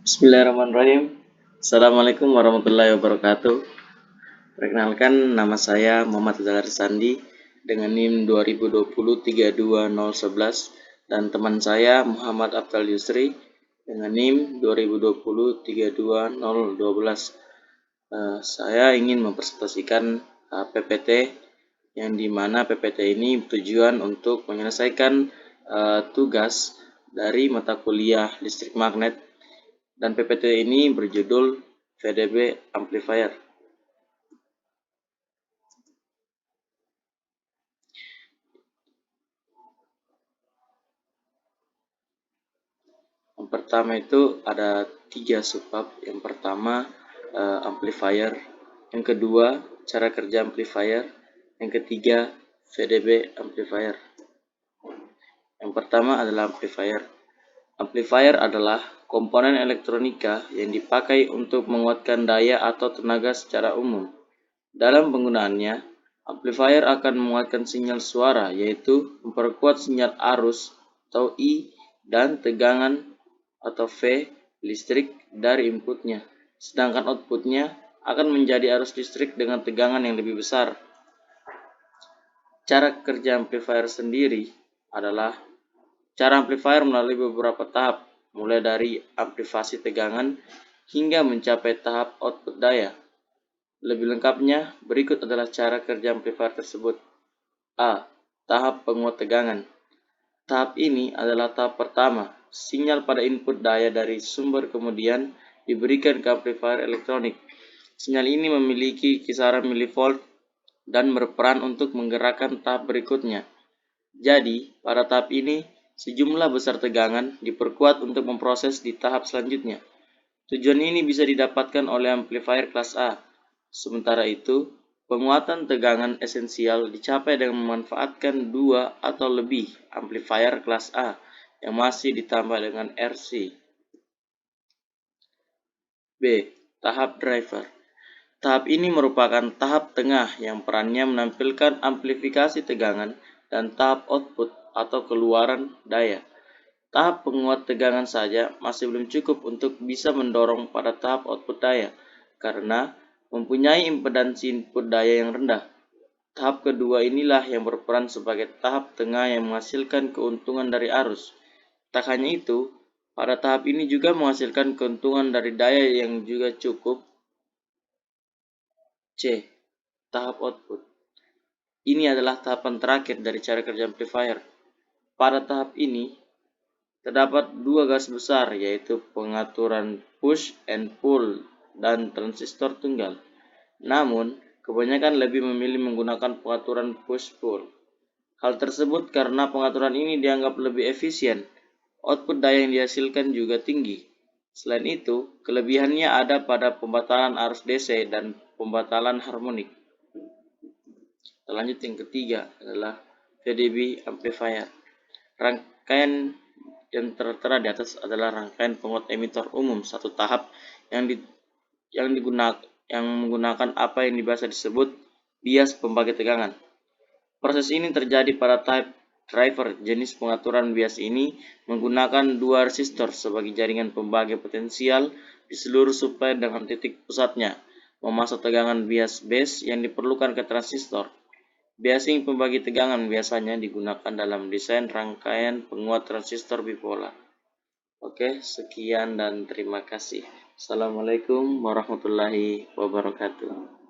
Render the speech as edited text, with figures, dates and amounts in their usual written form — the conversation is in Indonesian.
Bismillahirrahmanirrahim. Assalamualaikum warahmatullahi wabarakatuh. Perkenalkan, nama saya Muhammad Rizal Sandi dengan NIM 2020 32011 dan teman saya Muhammad Afdal Yusri dengan NIM 2020 32012. Saya ingin mempresentasikan PPT yang dimana PPT ini bertujuan untuk menyelesaikan tugas dari mata kuliah listrik magnet. Dan PPT ini berjudul VDB Amplifier. Yang pertama itu ada 3 subbab. Yang pertama amplifier, yang kedua cara kerja amplifier, yang ketiga VDB amplifier. Yang pertama adalah amplifier. Amplifier adalah komponen elektronika yang dipakai untuk menguatkan daya atau tenaga secara umum. Dalam penggunaannya, amplifier akan menguatkan sinyal suara, yaitu memperkuat sinyal arus atau I dan tegangan atau V listrik dari inputnya, sedangkan outputnya akan menjadi arus listrik dengan tegangan yang lebih besar. Cara kerja amplifier sendiri adalah cara amplifier melalui beberapa tahap, mulai dari amplifikasi tegangan hingga mencapai tahap output daya. Lebih lengkapnya, berikut adalah cara kerja amplifier tersebut. A. Tahap penguat tegangan. Tahap ini adalah tahap pertama. Sinyal pada input daya dari sumber kemudian diberikan ke amplifier elektronik. Sinyal ini memiliki kisaran milivolt dan berperan untuk menggerakkan tahap berikutnya. Jadi, pada tahap ini, sejumlah besar tegangan diperkuat untuk memproses di tahap selanjutnya. Tujuan ini bisa didapatkan oleh amplifier kelas A. Sementara itu, penguatan tegangan esensial dicapai dengan memanfaatkan 2 atau lebih amplifier kelas A yang masih ditambah dengan RC. B. Tahap driver. Tahap ini merupakan tahap tengah yang perannya menampilkan amplifikasi tegangan dan tahap output atau keluaran daya. Tahap penguat tegangan saja masih belum cukup untuk bisa mendorong pada tahap output daya, karena mempunyai impedansi input daya yang rendah. Tahap kedua inilah yang berperan sebagai tahap tengah yang menghasilkan keuntungan dari arus. Tak hanya itu, pada tahap ini juga menghasilkan keuntungan dari daya yang juga cukup. C. Tahap output. Ini adalah tahapan terakhir dari cara kerja amplifier. Pada tahap ini, terdapat 2 garis besar, yaitu pengaturan push and pull dan transistor tunggal. Namun, kebanyakan lebih memilih menggunakan pengaturan push-pull. Hal tersebut karena pengaturan ini dianggap lebih efisien. Output daya yang dihasilkan juga tinggi. Selain itu, kelebihannya ada pada pembatalan arus DC dan pembatalan harmonik. Lanjut, yang ketiga adalah VDB amplifier. Rangkaian yang tertera di atas adalah rangkaian penguat emitor umum satu tahap yang menggunakan apa yang biasa disebut bias pembagi tegangan. Proses ini terjadi pada type driver. Jenis pengaturan bias ini menggunakan 2 resistor sebagai jaringan pembagi potensial di seluruh suplai dengan titik pusatnya, memasuk tegangan bias base yang diperlukan ke transistor. Biasing pembagi tegangan biasanya digunakan dalam desain rangkaian penguat transistor bipolar. Oke, sekian dan terima kasih. Assalamualaikum warahmatullahi wabarakatuh.